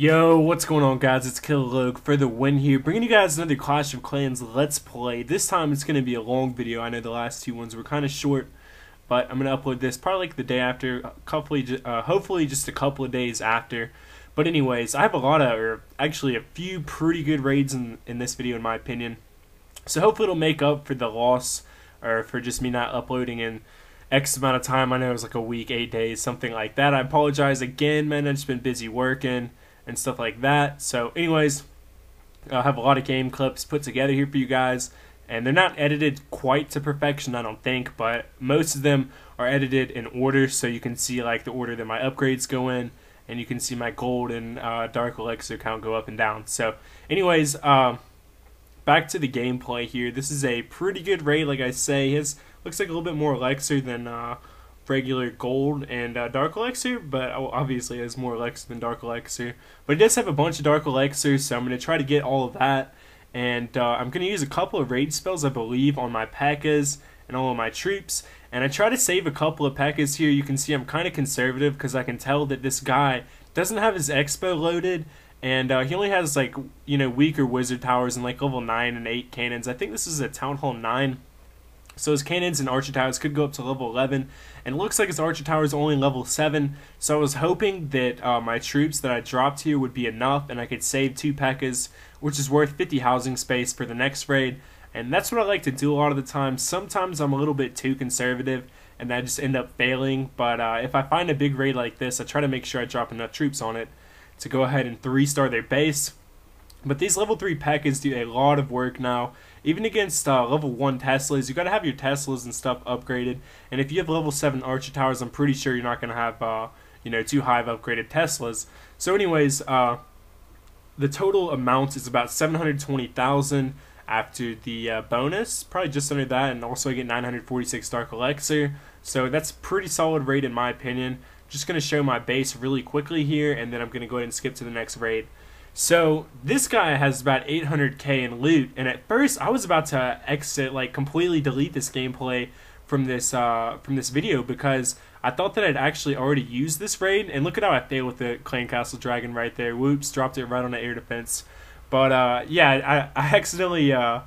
Yo, what's going on, guys? It's Killer for the win here, bringing you guys another Clash of Clans Let's Play. This time it's going to be a long video. I know the last two ones were kind of short, but I'm going to upload this probably like the day after, hopefully just a couple of days after. But anyways, I have actually a few pretty good raids in this video in my opinion. So hopefully it'll make up for the loss, or for just me not uploading in X amount of time. I know it was like a week, 8 days, something like that. I apologize again, man. I've just been busy working and stuff like that. So anyways, I'll have a lot of game clips put together here for you guys, and they're not edited quite to perfection, I don't think, but most of them are edited in order, so you can see like the order that my upgrades go in, and you can see my gold and dark elixir count go up and down. So anyways, back to the gameplay here. This is a pretty good raid, like I say. His looks like a little bit more elixir than regular gold and dark elixir, but obviously it has more elixir than dark elixir. But it does have a bunch of dark elixir, so I'm going to try to get all of that. And I'm going to use a couple of raid spells, I believe, on my Pekkas and all of my troops. And I try to save a couple of Pekkas here. You can see I'm kind of conservative because I can tell that this guy doesn't have his xbow loaded. And he only has, like, weaker wizard towers and like level 9 and 8 cannons. I think this is a Town Hall 9. So his cannons and archer towers could go up to level 11, and it looks like his archer tower is only level 7, so I was hoping that my troops that I dropped here would be enough, and I could save 2 Pekkas, which is worth 50 housing space for the next raid, and that's what I like to do a lot of the time. Sometimes I'm a little bit too conservative, and I just end up failing, but if I find a big raid like this, I try to make sure I drop enough troops on it to go ahead and 3-star their base. But these level 3 Pekkas do a lot of work now. Even against level 1 Teslas, you got to have your Teslas and stuff upgraded. And if you have level 7 archer towers, I'm pretty sure you're not going to have too high of upgraded Teslas. So anyways, the total amount is about 720,000 after the bonus, probably just under that, and also I get 946 dark elixir. So that's a pretty solid raid in my opinion. Just going to show my base really quickly here, and then I'm going to go ahead and skip to the next raid. So this guy has about 800k in loot, and at first I was about to exit, like completely delete this gameplay from this video, because I thought that I'd actually already used this raid. And look at how I failed with the Clan Castle Dragon right there. Whoops, dropped it right on the air defense. But yeah, I accidentally I'm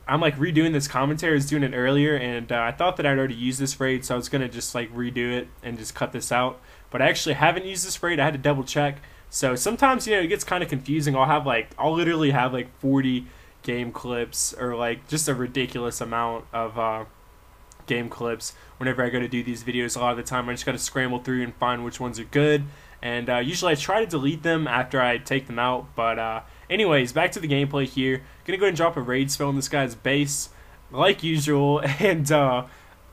like redoing this commentary. I was doing it earlier, and I thought that I'd already used this raid, so I was gonna just like redo it and just cut this out. But I actually haven't used this raid. I had to double check. So sometimes, it gets kind of confusing. I'll literally have like 40 game clips, or like just a ridiculous amount of game clips whenever I go to do these videos. A lot of the time I just got to scramble through and find which ones are good. And usually I try to delete them after I take them out. But anyways, back to the gameplay here. Gonna go ahead and drop a raid spell on this guy's base, like usual. And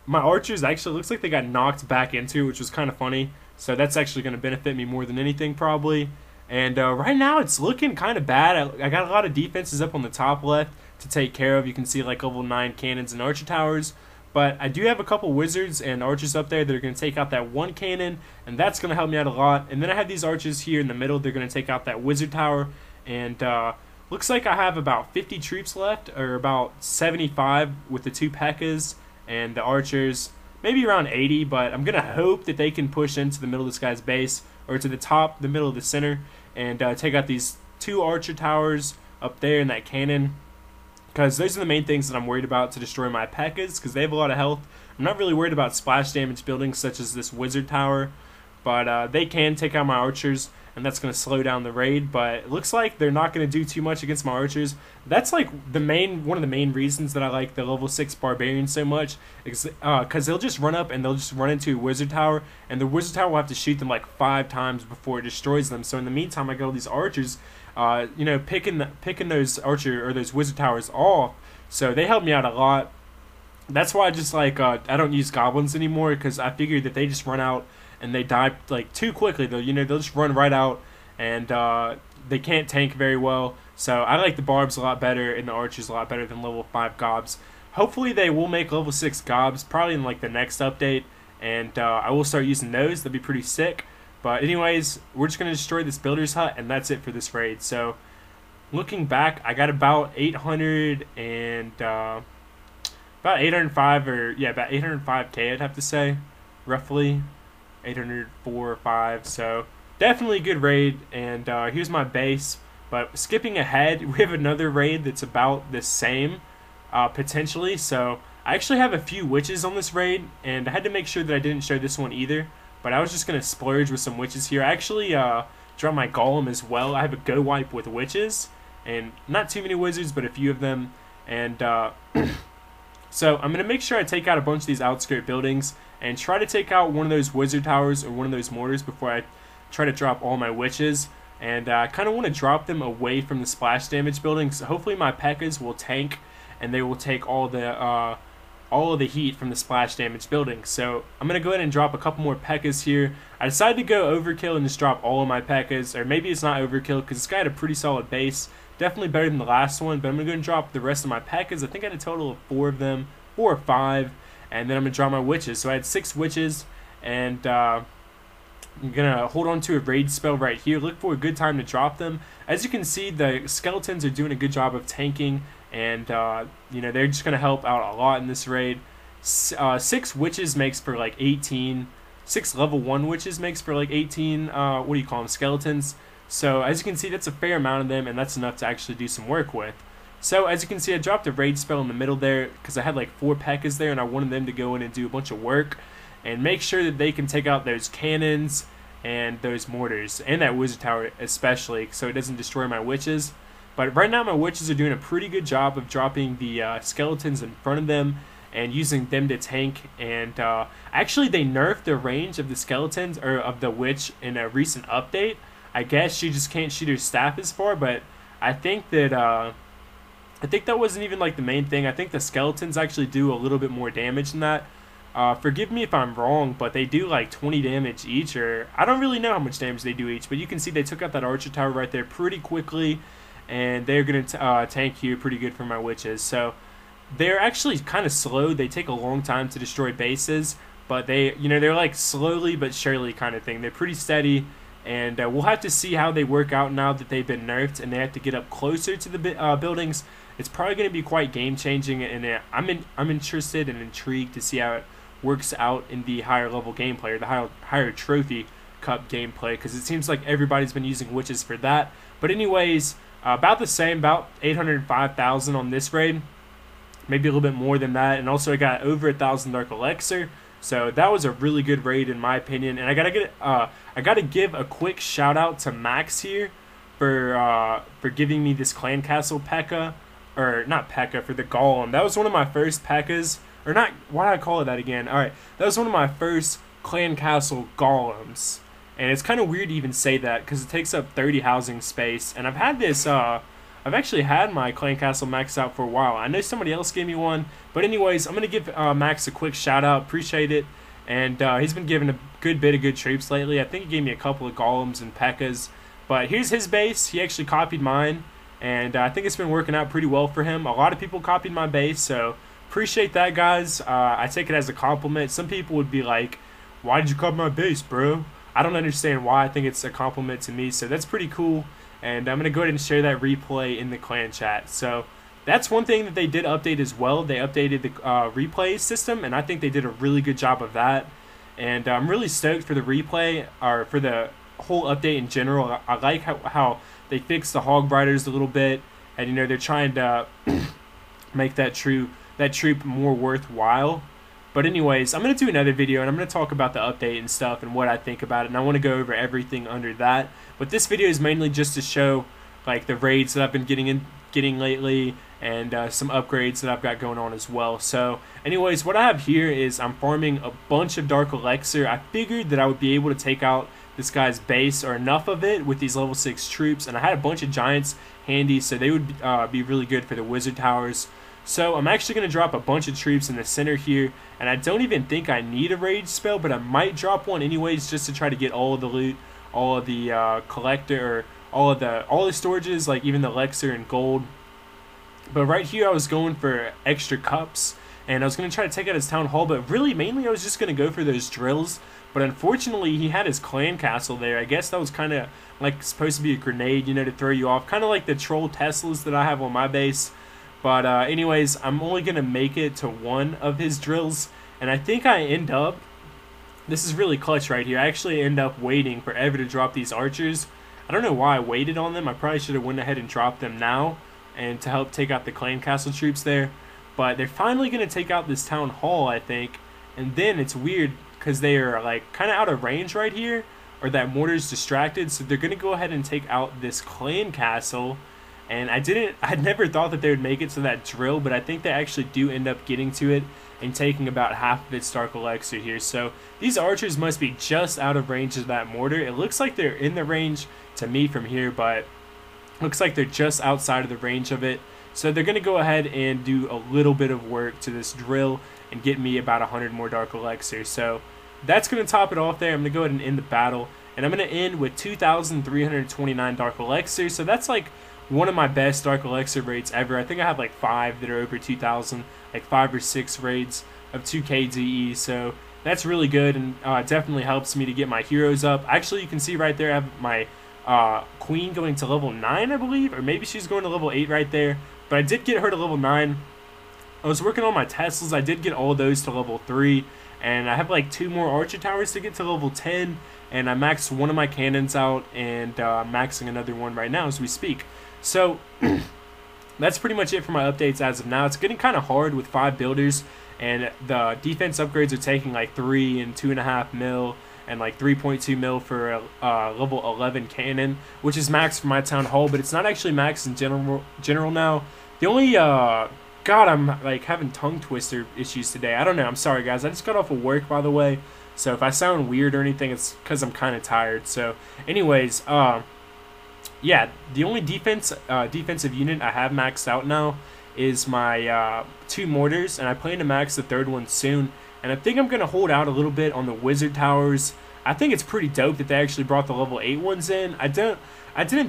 my archers actually looks like they got knocked back into, which was kind of funny. So that's actually going to benefit me more than anything, probably. And right now, it's looking kind of bad. I got a lot of defenses up on the top left to take care of. You can see like level 9 cannons and archer towers. But I do have a couple wizards and archers up there that are going to take out that one cannon, and that's going to help me out a lot. And then I have these archers here in the middle. They're going to take out that wizard tower. And looks like I have about 50 troops left, or about 75 with the 2 Pekkas and the archers. Maybe around 80, but I'm going to hope that they can push into the middle of this guy's base, or to the top, the middle of the center, and take out these 2 archer towers up there in that cannon, because those are the main things that I'm worried about to destroy my Pekkas, because they have a lot of health. I'm not really worried about splash damage buildings such as this wizard tower, but they can take out my archers, and that's going to slow down the raid. But it looks like they're not going to do too much against my archers. That's like one of the main reasons that I like the level 6 barbarian so much, because they'll just run up and they'll just run into a wizard tower, and the wizard tower will have to shoot them like 5 times before it destroys them. So in the meantime, I got all these archers, picking those archer or those wizard towers off. So they help me out a lot. That's why I just like I don't use goblins anymore, because I figured that they just run out and they die like too quickly. They'll just run right out, and they can't tank very well. So I like the barbs a lot better and the archers a lot better than level 5 gobs. Hopefully they will make level 6 gobs probably in like the next update, and I will start using those. That'd be pretty sick. But anyways, we're just gonna destroy this builder's hut, and that's it for this raid. So looking back, I got about 800 and about 805, or yeah, about 805k, I'd have to say, roughly 804 or 5. So definitely a good raid, and here's my base. But skipping ahead, we have another raid that's about the same, potentially. So I actually have a few witches on this raid, and I had to make sure that I didn't show this one either. But I was just going to splurge with some witches here. I actually dropped my golem as well. I have a go wipe with witches, and not too many wizards, but a few of them. And so I'm going to make sure I take out a bunch of these outskirt buildings and try to take out one of those wizard towers or one of those mortars before I try to drop all my witches. And I kind of want to drop them away from the splash damage buildings. So hopefully my Pekkas will tank, and they will take all of the heat from the splash damage buildings. So I'm going to go ahead and drop a couple more Pekkas here. I decided to go overkill and just drop all of my Pekkas, or maybe it's not overkill because this guy had a pretty solid base. Definitely better than the last one, but I'm going to go and drop the rest of my Pekkas. I think I had a total of 4 of them, 4 or 5, and then I'm going to drop my witches. So I had 6 witches, and I'm going to hold on to a raid spell right here. Look for a good time to drop them. As you can see, the skeletons are doing a good job of tanking, and you know, they're just going to help out a lot in this raid. 6 witches makes for like 18. 6 level 1 witches makes for like 18, what do you call them, skeletons. So as you can see, that's a fair amount of them, and that's enough to actually do some work with. So as you can see, I dropped a raid spell in the middle there because I had like 4 Pekkas there, and I wanted them to go in and do a bunch of work and make sure that they can take out those cannons and those mortars and that wizard tower especially, so it doesn't destroy my witches. But right now my witches are doing a pretty good job of dropping the skeletons in front of them and using them to tank. And actually they nerfed the range of the skeletons, or of the witch, in a recent update. I guess she just can't shoot her staff as far, but I think that wasn't even like the main thing. I think the skeletons actually do a little bit more damage than that. Forgive me if I'm wrong, but they do like 20 damage each, or I don't really know how much damage they do each, but you can see they took out that archer tower right there pretty quickly, and they're going to tank here pretty good for my witches. So they're actually kind of slow. They take a long time to destroy bases, but they're like slowly but surely kind of thing. They're pretty steady, and we'll have to see how they work out now that they've been nerfed and they have to get up closer to the buildings. It's probably going to be quite game-changing, and I'm interested and intrigued to see how it works out in the higher level gameplay, or the higher trophy cup gameplay, because it seems like everybody's been using witches for that. But anyways, about the same, about 805,000 on this raid, maybe a little bit more than that. And also I got over 1,000 dark elixir, so that was a really good raid in my opinion. And I gotta give a quick shout out to Max here for giving me this clan castle Pekka, or not Pekka, for the golem. That was one of my first Pekkas. Or not, why did I call it that again? Alright, that was one of my first clan castle golems. And it's kind of weird to even say that because it takes up 30 housing space. And I've had this, I've actually had my clan castle maxed out for a while. I know somebody else gave me one. But anyways, I'm going to give Max a quick shout out. Appreciate it. And he's been giving a good bit of good troops lately. I think he gave me a couple of golems and Pekkas. But here's his base. He actually copied mine. And I think it's been working out pretty well for him. A lot of people copied my base, so appreciate that, guys. I take it as a compliment. Some people would be like, why did you copy my base, bro? I don't understand why. I think it's a compliment to me, so that's pretty cool. And I'm going to go ahead and share that replay in the clan chat. So that's one thing that they did update as well. They updated the replay system, and I think they did a really good job of that. And I'm really stoked for the replay, or for the whole update in general. I like how they fixed the hog riders a little bit, and they're trying to make that troop more worthwhile. But anyways, I'm going to do another video, and I'm going to talk about the update and stuff and what I think about it, and I want to go over everything under that. But this video is mainly just to show like the raids that I've been getting lately, and some upgrades that I've got going on as well. So anyways, what I have here is I'm farming a bunch of dark elixir. I figured that I would be able to take out this guy's base, or enough of it, with these level 6 troops, and I had a bunch of giants handy, so they would be really good for the wizard towers. So I'm actually going to drop a bunch of troops in the center here, and I don't even think I need a rage spell, but I might drop one anyways, just to try to get all of the loot, all of the collector, or all the storages, like even the elixir and gold. But right here I was going for extra cups, and I was going to try to take out his town hall, but really mainly I was just going to go for those drills. But unfortunately, he had his clan castle there. I guess that was kind of like supposed to be a grenade, to throw you off. Kind of like the troll Teslas that I have on my base. But anyways, I'm only going to make it to one of his drills. And I think I end up This is really clutch right here. I actually end up waiting forever to drop these archers. I don't know why I waited on them. I probably should have went ahead and dropped them now and to help take out the clan castle troops there. But they're finally going to take out this town hall, I think. And then it's weird because they are like kind of out of range right here, or that mortar's distracted. So they're going to go ahead and take out this clan castle. And I never thought that they would make it to that drill, but I think they actually do end up getting to it and taking about half of its dark elixir here. So these archers must be just out of range of that mortar. It looks like they're in the range to me from here, but looks like they're just outside of the range of it. So they're going to go ahead and do a little bit of work to this drill and get me about 100 more dark elixir. So that's going to top it off there. I'm going to go ahead and end the battle. And I'm going to end with 2,329 dark elixir. So that's like one of my best dark elixir rates ever. I think I have like 5 that are over 2,000, like 5 or 6 raids of 2k DE. So that's really good, and definitely helps me to get my heroes up. Actually, you can see right there I have my queen going to level 9, I believe, or maybe she's going to level 8 right there. But I did get her to level 9. I was working on my Teslas. I did get all those to level 3. And I have like 2 more archer towers to get to level 10. And I maxed one of my cannons out, and I'm maxing another one right now as we speak. So that's pretty much it for my updates as of now. It's getting kind of hard with 5 builders. And the defense upgrades are taking like 3 and 2.5 mil. And like 3.2 mil for a level 11 cannon, which is maxed for my town hall, but it's not actually maxed in general now. The only God, I'm like having tongue twister issues today. I don't know. I'm sorry, guys. I just got off of work, by the way. So if I sound weird or anything, it's because I'm kind of tired. So, anyways, yeah, the only defensive unit I have maxed out now is my 2 mortars, and I plan to max the 3rd one soon. And I think I'm going to hold out a little bit on the wizard towers. I think it's pretty dope that they actually brought the level 8 ones in. I didn't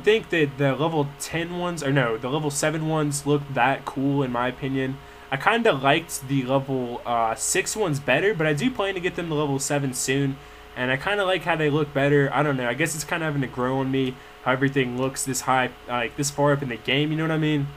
think that the level 10 ones, or no, the level 7 ones looked that cool in my opinion. I kind of liked the level 6 ones better, but I do plan to get them to level 7 soon. And I kind of like how they look better. I don't know. I guess it's kind of having to grow on me how everything looks this high, like this far up in the game. You know what I mean?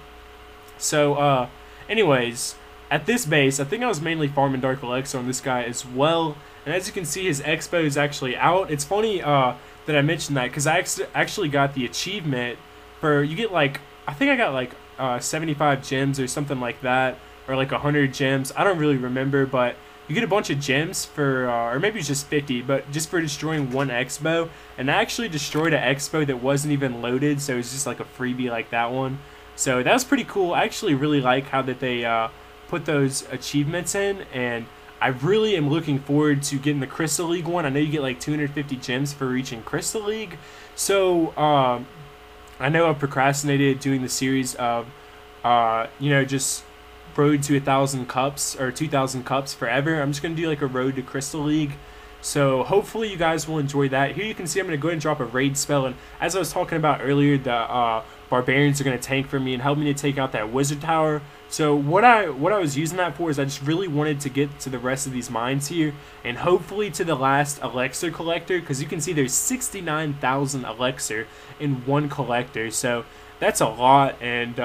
So, anyways, at this base, I think I was mainly farming dark elixir on this guy as well. And as you can see, his xbow is actually out. It's funny that I mentioned that because I actually got the achievement for, you get like, I think I got like 75 gems or something like that, or like 100 gems. I don't really remember, but you get a bunch of gems for, or maybe it's just 50, but just for destroying one xbow. And I actually destroyed an xbow that wasn't even loaded, so it's just like a freebie like that one. So that was pretty cool. I actually really like how that they put those achievements in, and I really am looking forward to getting the Crystal League one. I know you get like 250 gems for reaching Crystal League. So I know I've procrastinated doing the series of you know, just road to 1,000 cups or 2,000 cups forever. I'm just gonna do like a road to Crystal League. So hopefully you guys will enjoy that. Here you can see I'm going to go ahead and drop a raid spell, and as I was talking about earlier, the barbarians are going to tank for me and help me to take out that wizard tower. So what I was using that for is I just really wanted to get to the rest of these mines here, and hopefully to the last elixir collector, because you can see there's 69,000 elixir in one collector, so that's a lot. And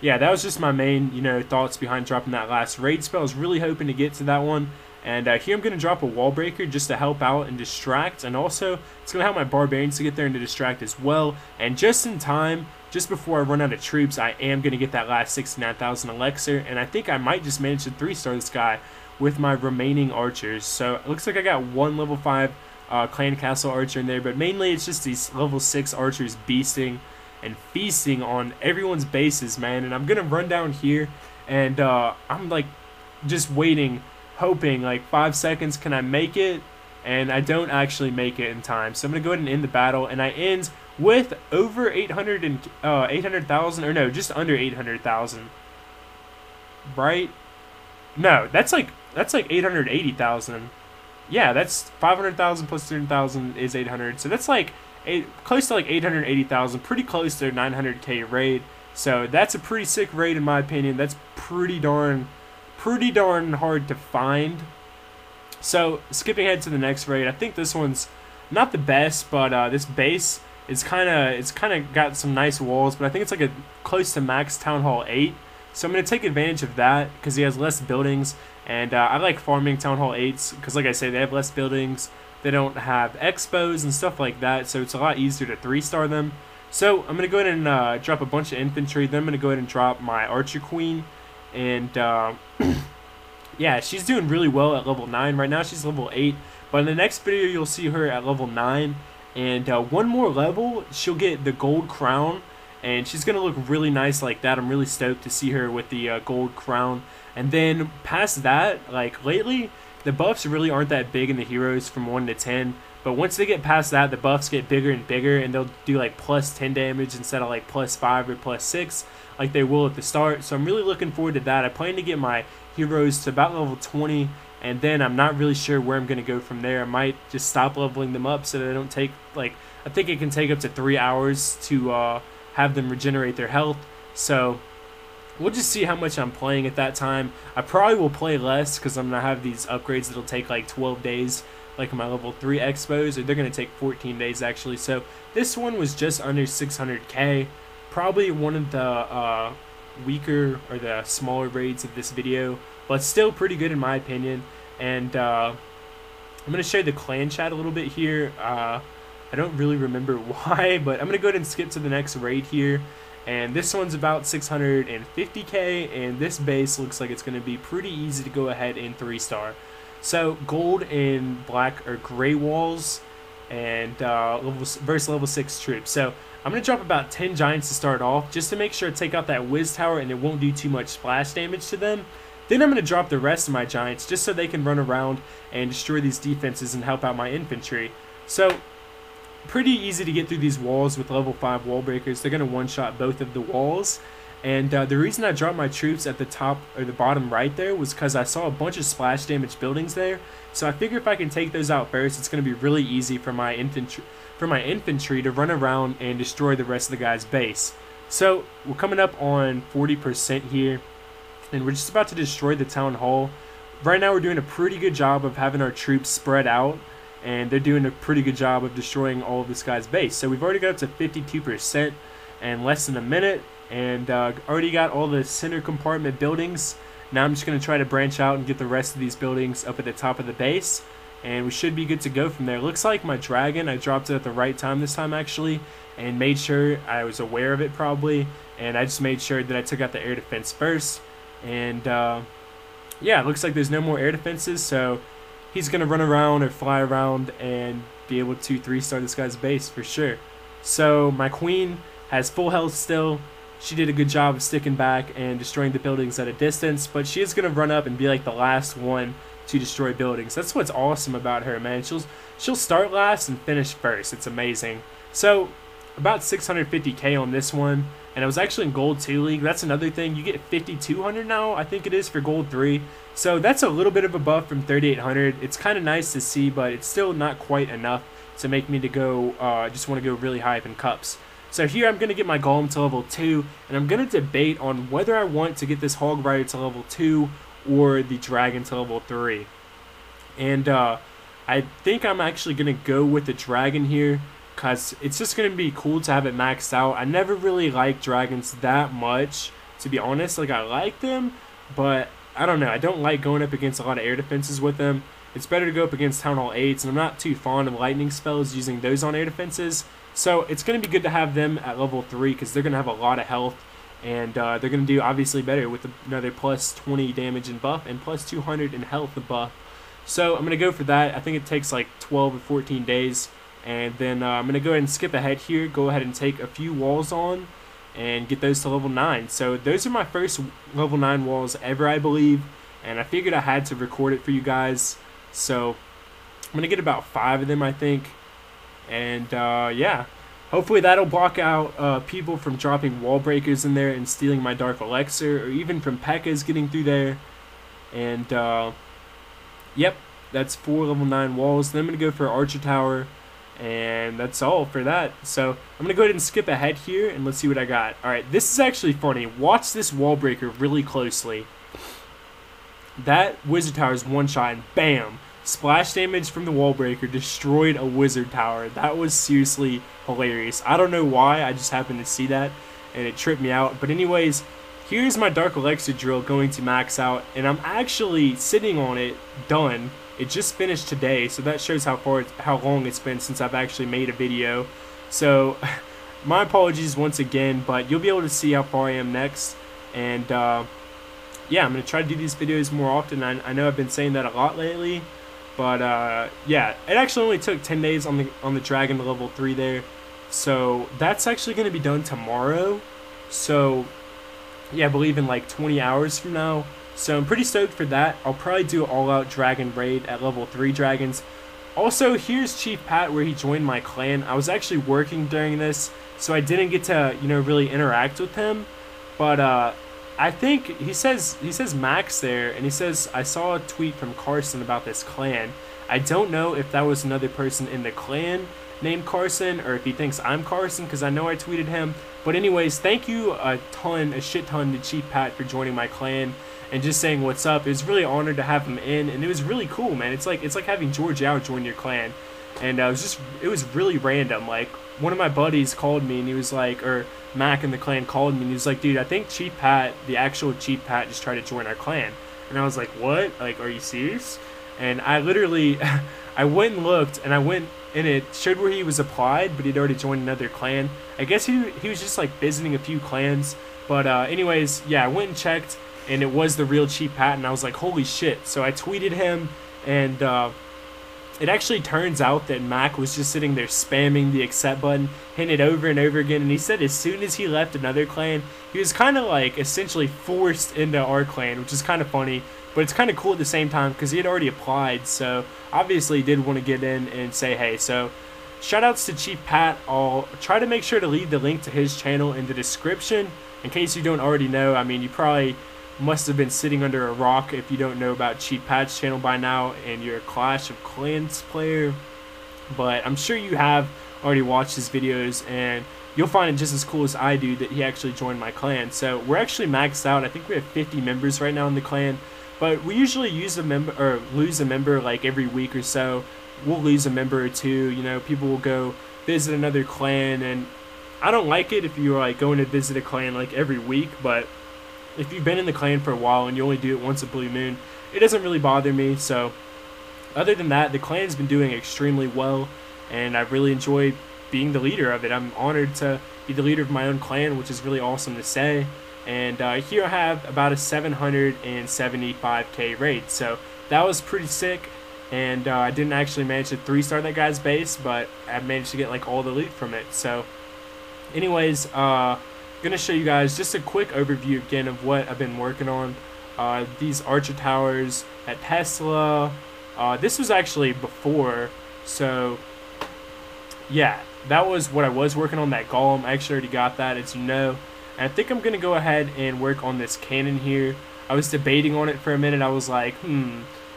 yeah, that was just my main, you know, thoughts behind dropping that last raid spell. I was really hoping to get to that one. And here I'm going to drop a wall breaker just to help out and distract. And also, it's going to help my barbarians to get there and to distract as well. And just in time, just before I run out of troops, I am going to get that last 69,000 elixir. And I think I might just manage to 3-star this guy with my remaining archers. So it looks like I got one level 5 clan castle archer in there. But mainly it's just these level 6 archers beasting and feasting on everyone's bases, man. And I'm going to run down here. And I'm like just waiting, hoping like 5 seconds, can I make it? And I don't actually make it in time, so I'm gonna go ahead and end the battle, and I end with over 800,000, or no, just under 800,000, right? No, that's like 880,000. Yeah, that's 500,000 plus 300,000 is 800, so that's like close to like 880,000, pretty close to 900k raid. So that's a pretty sick raid in my opinion. That's pretty darn hard to find. So skipping ahead to the next raid, I think this one's not the best, but this base is kind of got some nice walls, but I think it's like a close to max town hall 8. So I'm going to take advantage of that because he has less buildings, And I like farming Town Hall 8s because, like I say, they have less buildings. They don't have xbows and stuff like that, so it's a lot easier to 3-star them. So I'm going to go ahead and drop a bunch of infantry. Then I'm going to go ahead and drop my Archer Queen. And yeah, she's doing really well at level 9. Right now she's level 8. But in the next video you'll see her at level 9. And one more level, she'll get the gold crown. And she's going to look really nice like that. I'm really stoked to see her with the gold crown. And then past that, like lately, the buffs really aren't that big in the heroes from 1 to 10. But once they get past that, the buffs get bigger and bigger. And they'll do like plus 10 damage instead of like plus 5 or plus 6 like they will at the start. So I'm really looking forward to that. I plan to get my heroes to about level 20. And then I'm not really sure where I'm going to go from there. I might just stop leveling them up so that I don't take, like, I think it can take up to 3 hours to have them regenerate their health. So we'll just see how much I'm playing at that time. I probably will play less because I'm going to have these upgrades that'll take like 12 days, like my level 3 expos, or they're going to take 14 days actually. So this one was just under 600k. Probably one of the weaker or the smaller raids of this video, but still pretty good in my opinion. And I'm going to show you the clan chat a little bit here. I don't really remember why, but I'm going to go ahead and skip to the next raid here. And this one's about 650k, and this base looks like it's going to be pretty easy to go ahead and 3-star. So gold and black or gray walls, and versus level 6 troops. So I'm going to drop about 10 giants to start off, just to make sure to take out that whiz tower and it won't do too much splash damage to them. Then I'm going to drop the rest of my giants just so they can run around and destroy these defenses and help out my infantry. So pretty easy to get through these walls with level 5 wall breakers. They're going to one-shot both of the walls. And the reason I dropped my troops at the top or the bottom right there was because I saw a bunch of splash damage buildings there. So I figure if I can take those out first, it's going to be really easy for my infantry to run around and destroy the rest of the guy's base. So we're coming up on 40% here, and we're just about to destroy the town hall. Right now we're doing a pretty good job of having our troops spread out, and they're doing a pretty good job of destroying all of this guy's base. So we've already got up to 52% in less than a minute, and already got all the center compartment buildings. Now I'm just going to try to branch out and get the rest of these buildings up at the top of the base, and we should be good to go from there. Looks like my dragon, I dropped it at the right time this time actually, and made sure I was aware of it probably, and I just made sure that I took out the air defense first. And yeah, it looks like there's no more air defenses, so he's going to run around or fly around and be able to 3-star this guy's base for sure. So my queen has full health still. She did a good job of sticking back and destroying the buildings at a distance, but she is going to run up and be like the last one to destroy buildings. That's what's awesome about her, man. She'll start last and finish first. It's amazing. So about 650k on this one, and it was actually in gold 2 league. That's another thing. You get 5200 now, I think it is, for gold 3. So that's a little bit of a buff from 3800. It's kind of nice to see, but it's still not quite enough to make me to go just want to go really high up in cups. So here I'm going to get my golem to level 2, and I'm going to debate on whether I want to get this hog rider to level 2 or the dragon to level 3. And I think I'm actually going to go with the dragon here, because it's just going to be cool to have it maxed out. I never really liked dragons that much, to be honest. Like, I like them, but I don't know. I don't like going up against a lot of air defenses with them. It's better to go up against Town Hall 8s, and I'm not too fond of lightning spells using those on air defenses. So it's going to be good to have them at level 3 because they're going to have a lot of health, and they're going to do obviously better with another plus 20 damage and buff and plus 200 in health and buff. So I'm going to go for that. I think it takes like 12 or 14 days. And then I'm going to go ahead and skip ahead here, go ahead and take a few walls on and get those to level 9. So those are my first level 9 walls ever, I believe. And I figured I had to record it for you guys. So I'm going to get about 5 of them, I think. And yeah, hopefully that'll block out people from dropping wall breakers in there and stealing my dark elixir, or even from Pekkas getting through there. And yep, that's 4 level 9 walls. Then I'm going to go for Archer Tower. And that's all for that. So I'm going to go ahead and skip ahead here, and let's see what I got. Alright, this is actually funny. Watch this wall breaker really closely. That wizard tower is one shot, and bam! Splash damage from the wall breaker destroyed a wizard tower. That was seriously hilarious. I don't know why, I just happened to see that, and it tripped me out. But anyways, here's my dark elixir drill going to max out, and I'm actually sitting on it done. It just finished today, so that shows how long it's been since I've actually made a video. So my apologies once again, but you'll be able to see how far I am next. And yeah, I'm gonna try to do these videos more often. I know I've been saying that a lot lately, but yeah, it actually only took 10 days on the dragon to level 3 there. So that's actually gonna be done tomorrow. So yeah, I believe in like 20 hours from now. So I'm pretty stoked for that. I'll probably do an all-out dragon raid at level 3 dragons. Also, here's Chief Pat where he joined my clan. I was actually working during this, so I didn't get to, you know, really interact with him. But I think he says Max there, and he says, I saw a tweet from Carson about this clan. I don't know if that was another person in the clan named Carson, or if he thinks I'm Carson, because I know I tweeted him. But anyways, thank you a shit ton to Chief Pat for joining my clan and just saying what's up. It was really honored to have him in, and it was really cool, man. It's like having George Yao join your clan. And it was really random. Like, one of my buddies called me, and he was like, or Mac in the clan called me, and he was like, dude, I think Chief Pat, the actual Chief Pat, just tried to join our clan. And I was like, what? Like, are you serious? And I literally, I went and looked, and it showed where he was applied, but he'd already joined another clan. I guess he was just like visiting a few clans. But anyways, yeah, I went and checked, and it was the real Chief Pat, and I was like, holy shit. So I tweeted him, and it actually turns out that Mac was just sitting there spamming the accept button, hitting it over and over again, and he said as soon as he left another clan, he was kind of like essentially forced into our clan, which is kind of funny, but it's kind of cool at the same time because he had already applied, so obviously he did want to get in and say hey. So shoutouts to Chief Pat. I'll try to make sure to leave the link to his channel in the description in case you don't already know. I mean, you probably must have been sitting under a rock if you don't know about Chief Pat's channel by now and you're a Clash of Clans player, but I'm sure you have already watched his videos and you'll find it just as cool as I do that he actually joined my clan. So we're actually maxed out. I think we have 50 members right now in the clan, but we usually use a member or lose a member like every week or so. We'll lose a member or two, you know, people will go visit another clan, and I don't like it if you're like going to visit a clan like every week, but if you've been in the clan for a while and you only do it once a blue moon, it doesn't really bother me. So other than that, the clan's been doing extremely well, and I really enjoy being the leader of it. I'm honored to be the leader of my own clan, which is really awesome to say. And here I have about a 775k raid, so that was pretty sick. And I didn't actually manage to 3-star that guy's base, but I managed to get like all the loot from it. So anyways, gonna show you guys just a quick overview again of what I've been working on. These archer towers at Tesla. This was actually before, so yeah, that was what I was working on, that golem. I actually already got that, as you know. And I think I'm gonna go ahead and work on this cannon here. I was debating on it for a minute. I was like,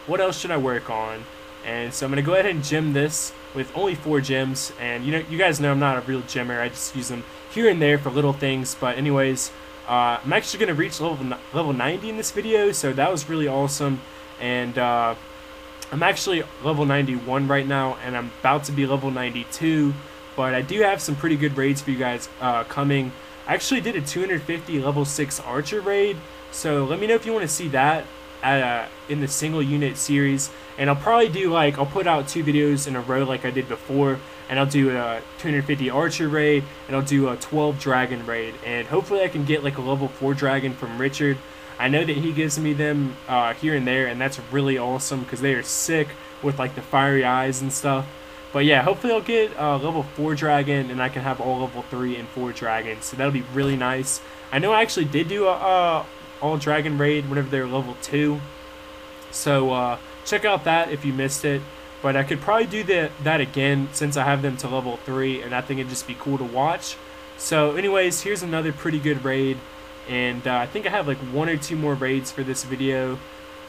what else should I work on? And so I'm gonna go ahead and gem this with only 4 gems. And you guys know I'm not a real gemmer. I just use them here and there for little things. But anyways, I'm actually gonna reach level 90 in this video, so that was really awesome. And I'm actually level 91 right now, and I'm about to be level 92. But I do have some pretty good raids for you guys coming. I actually did a 250 level 6 archer raid, so let me know if you want to see that in the single unit series. And I'll probably do I'll put out 2 videos in a row like I did before, and I'll do a 250 archer raid, and I'll do a 12 dragon raid, and hopefully I can get like a level 4 dragon from Richard. I know that he gives me them here and there, and that's really awesome because they are sick with like the fiery eyes and stuff. But yeah, hopefully I'll get level 4 dragon, and I can have all level 3 and 4 dragons, so that'll be really nice. I know I actually did do a all dragon raid whenever they were level 2, so check out that if you missed it. But I could probably do that again since I have them to level 3, and I think it'd just be cool to watch. So anyways, here's another pretty good raid, and I think I have like 1 or 2 more raids for this video.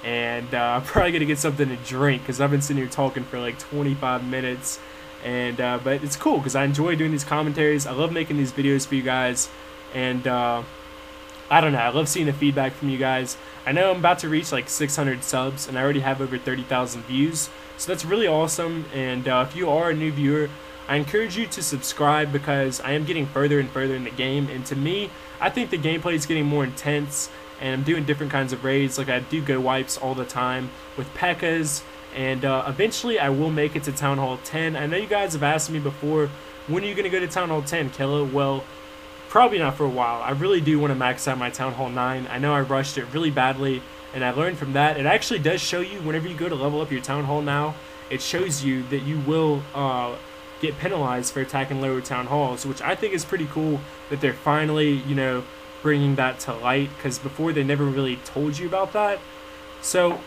And I'm probably gonna get something to drink because I've been sitting here talking for like 25 minutes. And but it's cool because I enjoy doing these commentaries. I love making these videos for you guys, and I don't know, I love seeing the feedback from you guys. I know I'm about to reach like 600 subs, and I already have over 30,000 views, so that's really awesome. And if you are a new viewer, I encourage you to subscribe because I am getting further and further in the game, and to me, I think the gameplay is getting more intense, and I'm doing different kinds of raids. Like I do go wipes all the time with Pekkas, and eventually I will make it to Town Hall 10. I know you guys have asked me before, when are you going to go to Town Hall 10, Killa? Well, probably not for a while. I really do want to max out my Town Hall 9. I know I rushed it really badly, and I learned from that. It actually does show you whenever you go to level up your Town Hall now, it shows you that you will get penalized for attacking lower Town Halls, which I think is pretty cool that they're finally, you know, bringing that to light, because before they never really told you about that. So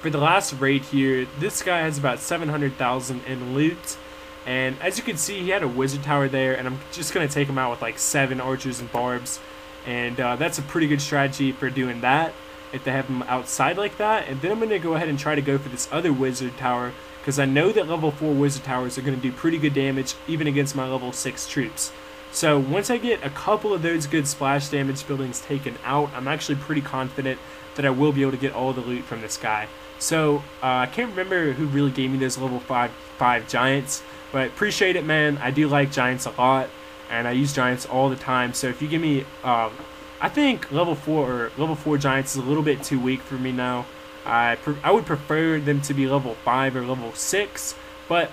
for the last raid here, this guy has about 700,000 in loot, and as you can see, he had a wizard tower there, and I'm just going to take him out with like 7 archers and barbs, and that's a pretty good strategy for doing that if they have him outside like that. And then I'm going to go ahead and try to go for this other wizard tower, because I know that level 4 wizard towers are going to do pretty good damage even against my level 6 troops. So once I get a couple of those good splash damage buildings taken out, I'm actually pretty confident that I will be able to get all the loot from this guy. So I can't remember who really gave me those level 5 giants, but appreciate it, man. I do like giants a lot, and I use giants all the time. So if you give me, I think level 4 giants is a little bit too weak for me now. I would prefer them to be level 5 or level 6, but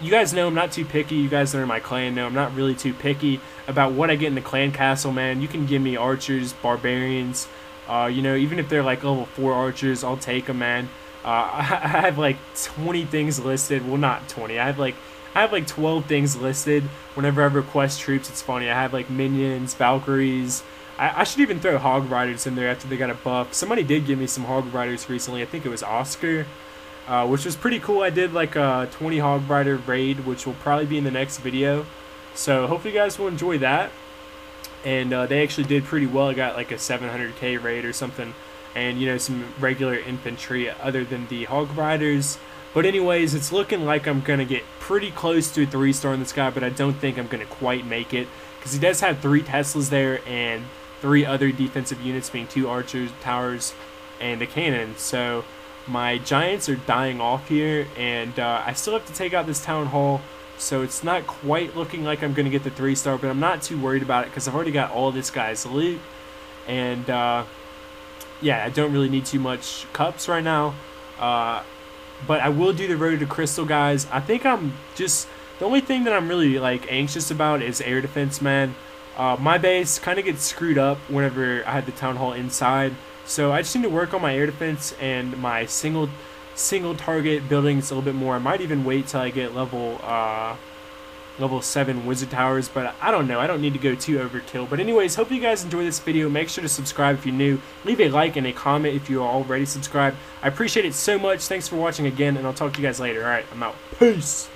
you guys know I'm not too picky. You guys that are in my clan know I'm not really too picky about what I get in the clan castle, man. You can give me archers, barbarians, you know, even if they're like level 4 archers, I'll take them, man. I have like 20 things listed. Well, not 20. I have like 12 things listed whenever I request troops. It's funny. I have like minions, valkyries. I should even throw hog riders in there after they got a buff. Somebody did give me some hog riders recently. I think it was Oscar, which was pretty cool. I did like a 20 hog rider raid, which will probably be in the next video. So hopefully you guys will enjoy that. And they actually did pretty well. I got like a 700k raid or something, and you know, some regular infantry other than the hog riders. But anyways, it's looking like I'm gonna get pretty close to a 3-star in this guy, but I don't think I'm gonna quite make it, because he does have 3 Teslas there and 3 other defensive units, being 2 archers, towers, and a cannon. So my giants are dying off here, and I still have to take out this town hall. So it's not quite looking like I'm going to get the 3-star, but I'm not too worried about it because I've already got all this guy's loot. And yeah, I don't really need too much cups right now. But I will do the road to crystal, guys. I think I'm just, the only thing that I'm really like anxious about is air defense, man. My base kind of gets screwed up whenever I had the town hall inside. So I just need to work on my air defense and my single target buildings a little bit more. I might even wait till I get level 7 wizard towers, but I don't know. I don't need to go too overkill. But anyways, hope you guys enjoy this video. Make sure to subscribe if you're new. Leave a like and a comment if you are already subscribed. I appreciate it so much. Thanks for watching again, and I'll talk to you guys later. Alright, I'm out. Peace!